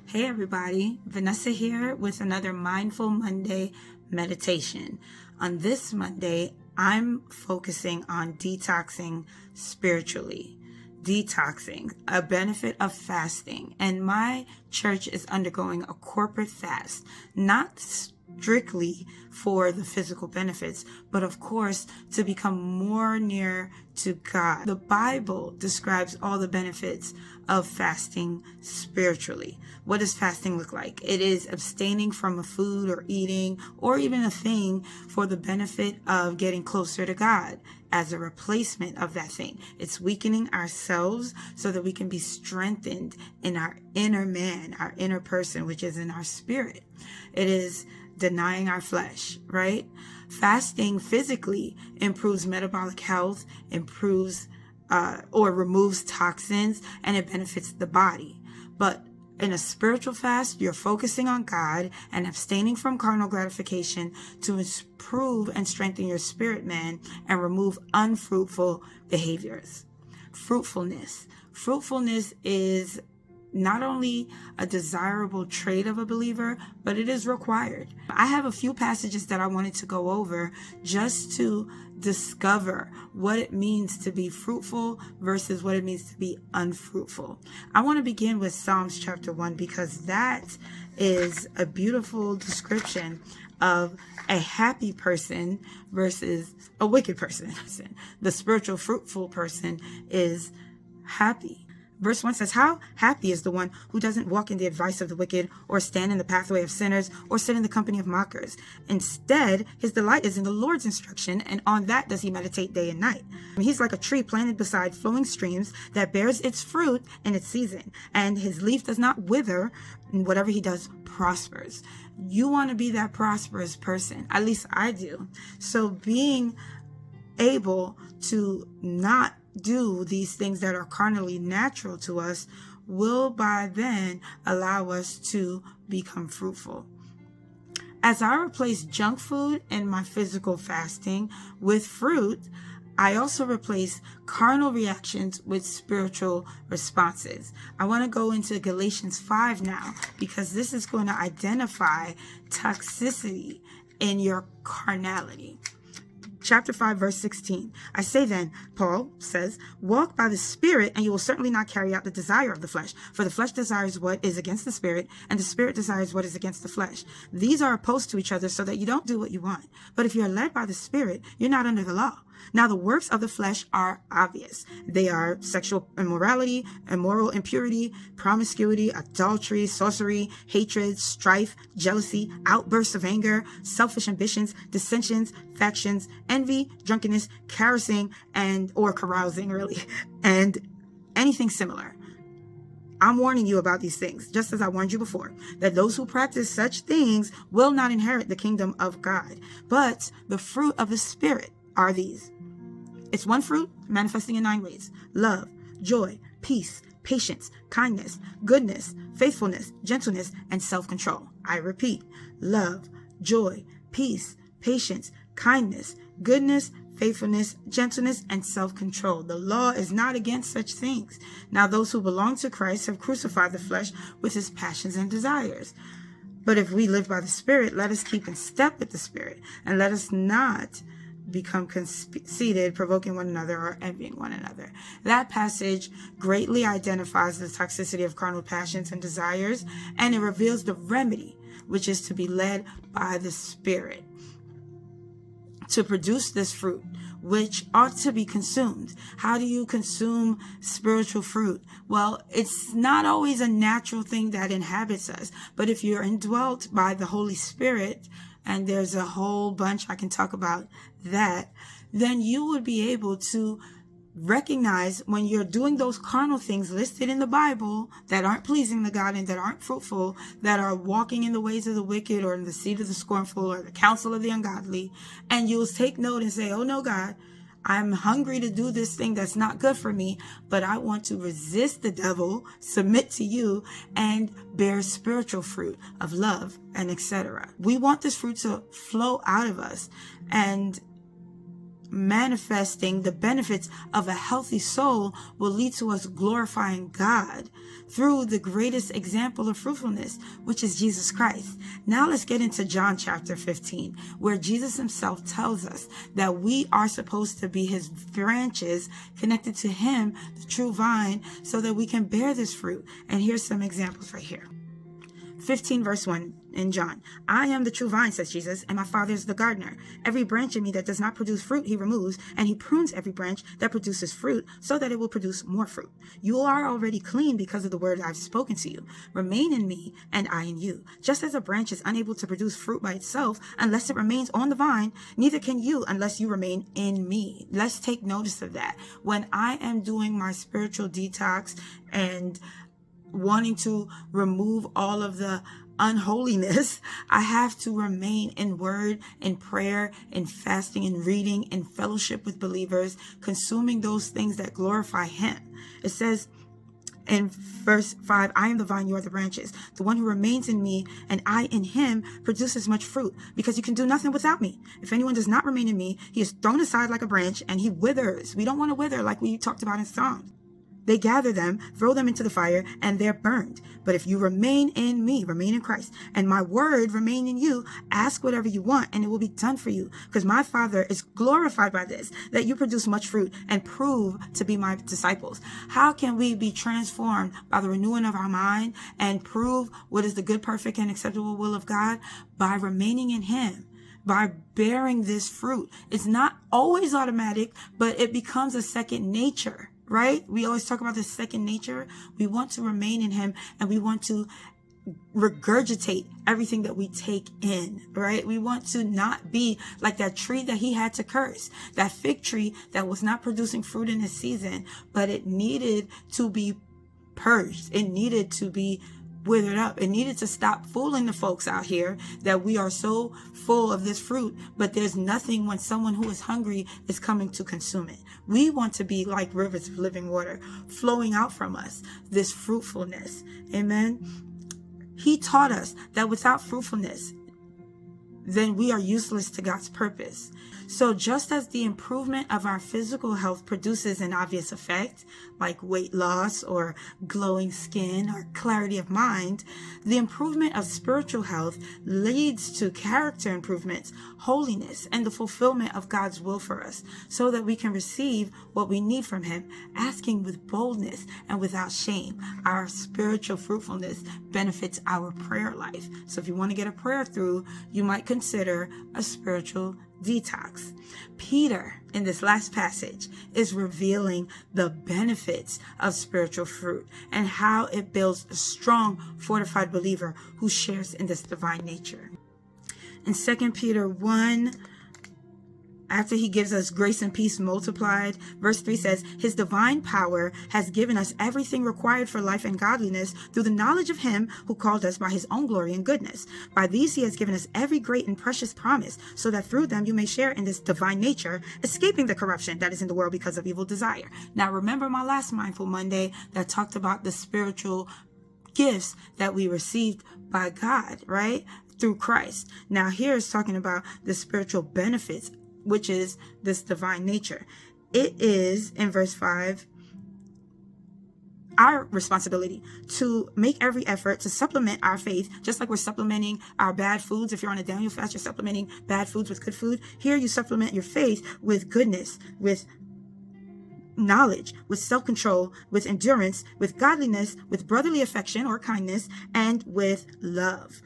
Hey everybody, Vanessa here with another Mindful Monday meditation. On this Monday, I'm focusing on detoxing spiritually. Detoxing, a benefit of fasting. And my church is undergoing a corporate fast, not strictly for the physical benefits, but of course to become more near to God. The Bible describes all the benefits of fasting spiritually. What does fasting look like? It is abstaining from a food or eating or even a thing for the benefit of getting closer to God as a replacement of that thing. It's weakening ourselves so that we can be strengthened in our inner man, our inner person, which is in our spirit. It is denying our flesh, right? Fasting physically improves metabolic health, improves or removes toxins, and it benefits the body. But in a spiritual fast, you're focusing on God and abstaining from carnal gratification to improve and strengthen your spirit man and remove unfruitful behaviors. Fruitfulness. Fruitfulness is not only a desirable trait of a believer, but it is required. I have a few passages that I wanted to go over just to discover what it means to be fruitful versus what it means to be unfruitful. I want to begin with Psalms chapter 1 because that is a beautiful description of a happy person versus a wicked person. The spiritual fruitful person is happy. Verse 1 says, "How happy is the one who doesn't walk in the advice of the wicked, or stand in the pathway of sinners, or sit in the company of mockers. Instead, his delight is in the Lord's instruction, and on that does he meditate day and night. He's like a tree planted beside flowing streams that bears its fruit in its season, and his leaf does not wither, and whatever he does prospers." You want to be that prosperous person. At least I do. So being able to not do these things that are carnally natural to us will by then allow us to become fruitful. As I replace junk food in my physical fasting with fruit, I also replace carnal reactions with spiritual responses. I want to go into Galatians 5 now because this is going to identify toxicity in your carnality. Chapter 5, verse 16. "I say then," Paul says, "walk by the Spirit, and you will certainly not carry out the desire of the flesh. For the flesh desires what is against the Spirit, and the Spirit desires what is against the flesh. These are opposed to each other so that you don't do what you want. But if you are led by the Spirit, you're not under the law. Now the works of the flesh are obvious. They are sexual immorality, immoral impurity, promiscuity, adultery, sorcery, hatred, strife, jealousy, outbursts of anger, selfish ambitions, dissensions, factions, envy, drunkenness, carousing, or carousing, and anything similar. I'm warning you about these things, just as I warned you before, that those who practice such things will not inherit the kingdom of God. But the fruit of the Spirit are these." It's one fruit manifesting in 9 ways: love, joy, peace, patience, kindness, goodness, faithfulness, gentleness, and self-control. I repeat: love, joy, peace, patience, kindness, goodness, faithfulness, gentleness, and self-control. The law is not against such things. Now those who belong to Christ have crucified the flesh with its passions and desires. But if we live by the Spirit, let us keep in step with the Spirit, and let us not become conceited, provoking one another, or envying one another. That passage greatly identifies the toxicity of carnal passions and desires, and it reveals the remedy, which is to be led by the Spirit to produce this fruit, which ought to be consumed. How do you consume spiritual fruit? Well, it's not always a natural thing that inhabits us, but if you're indwelt by the Holy Spirit, and there's a whole bunch I can talk about that, then you would be able to recognize when you're doing those carnal things listed in the Bible that aren't pleasing to God and that aren't fruitful, that are walking in the ways of the wicked or in the seat of the scornful or the counsel of the ungodly, and you'll take note and say, "Oh no, God, I'm hungry to do this thing that's not good for me, but I want to resist the devil, submit to you, and bear spiritual fruit of love," and etc. We want this fruit to flow out of us. And manifesting the benefits of a healthy soul will lead to us glorifying God through the greatest example of fruitfulness, which is Jesus Christ. Now let's get into John chapter 15, where Jesus himself tells us that we are supposed to be his branches connected to him, the true vine, so that we can bear this fruit. And here's some examples right here. 15 verse 1 in John. I am the true vine, says Jesus, and my Father is the gardener. Every branch in me that does not produce fruit, he removes, and he prunes every branch that produces fruit so that it will produce more fruit. You are already clean because of the word I've spoken to you. Remain in me, and I in you. Just as a branch is unable to produce fruit by itself unless it remains on the vine, neither can you unless you remain in me. Let's take notice of that. When I am doing my spiritual detox and wanting to remove all of the unholiness, I have to remain in word, in prayer, in fasting, in reading, in fellowship with believers, consuming those things that glorify him. It says in verse 5, I am the vine, you are the branches. The one who remains in me and I in him produces much fruit, because you can do nothing without me. If anyone does not remain in me, he is thrown aside like a branch and he withers. We don't want to wither like we talked about in Psalms. They gather them, throw them into the fire, and they're burned. But if you remain in me, remain in Christ, and my word remain in you, ask whatever you want, and it will be done for you. Because my Father is glorified by this, that you produce much fruit and prove to be my disciples. How can we be transformed by the renewing of our mind and prove what is the good, perfect, and acceptable will of God? By remaining in him, by bearing this fruit. It's not always automatic, but it becomes a second nature. Right? We always talk about this second nature. We want to remain in him, and we want to regurgitate everything that we take in, right? We want to not be like that tree that he had to curse, that fig tree that was not producing fruit in its season, but it needed to be purged. It needed to be withered up. It needed to stop fooling the folks out here that we are so full of this fruit, but there's nothing when someone who is hungry is coming to consume it. We want to be like rivers of living water flowing out from us, this fruitfulness. Amen. He taught us that without fruitfulness, then we are useless to God's purpose. So just as the improvement of our physical health produces an obvious effect, like weight loss or glowing skin or clarity of mind, the improvement of spiritual health leads to character improvements, holiness, and the fulfillment of God's will for us, so that we can receive what we need from him, asking with boldness and without shame. Our spiritual fruitfulness benefits our prayer life. So if you want to get a prayer through, you might consider a spiritual detox. Peter, in this last passage, is revealing the benefits of spiritual fruit and how it builds a strong, fortified believer who shares in this divine nature. In 2 Peter 1, after he gives us grace and peace multiplied, verse 3 says, his divine power has given us everything required for life and godliness through the knowledge of him who called us by his own glory and goodness. By these he has given us every great and precious promise, so that through them you may share in this divine nature, escaping the corruption that is in the world because of evil desire. Now remember my last Mindful Monday that talked about the spiritual gifts that we received by God, right? Through Christ. Now here it's talking about the spiritual benefits, which is this divine nature. It is, in verse 5, our responsibility to make every effort to supplement our faith, just like we're supplementing our bad foods. If you're on a Daniel fast, you're supplementing bad foods with good food. Here you supplement your faith with goodness, with knowledge, with self-control, with endurance, with godliness, with brotherly affection or kindness, and with love.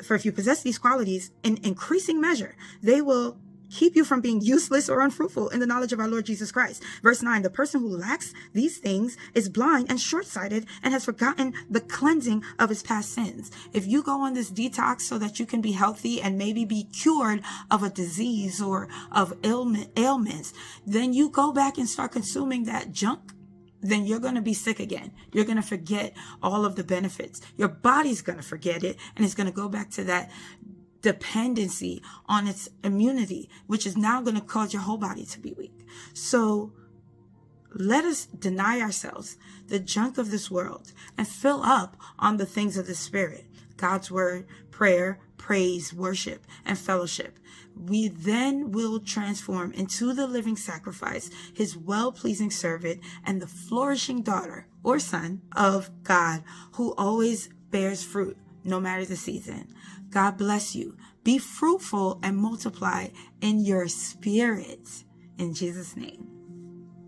For if you possess these qualities in increasing measure, they will keep you from being useless or unfruitful in the knowledge of our Lord Jesus Christ. Verse 9, the person who lacks these things is blind and short-sighted and has forgotten the cleansing of his past sins. If you go on this detox so that you can be healthy and maybe be cured of a disease or of ailments, then you go back and start consuming that junk, then you're going to be sick again. You're going to forget all of the benefits. Your body's going to forget it, and it's going to go back to that dependency on its immunity, which is now going to cause your whole body to be weak. So let us deny ourselves the junk of this world and fill up on the things of the Spirit. God's word, prayer, praise, worship, and fellowship. We then will transform into the living sacrifice, his well-pleasing servant, and the flourishing daughter or son of God, who always bears fruit, no matter the season. God bless you. Be fruitful and multiply in your spirit. In Jesus' name.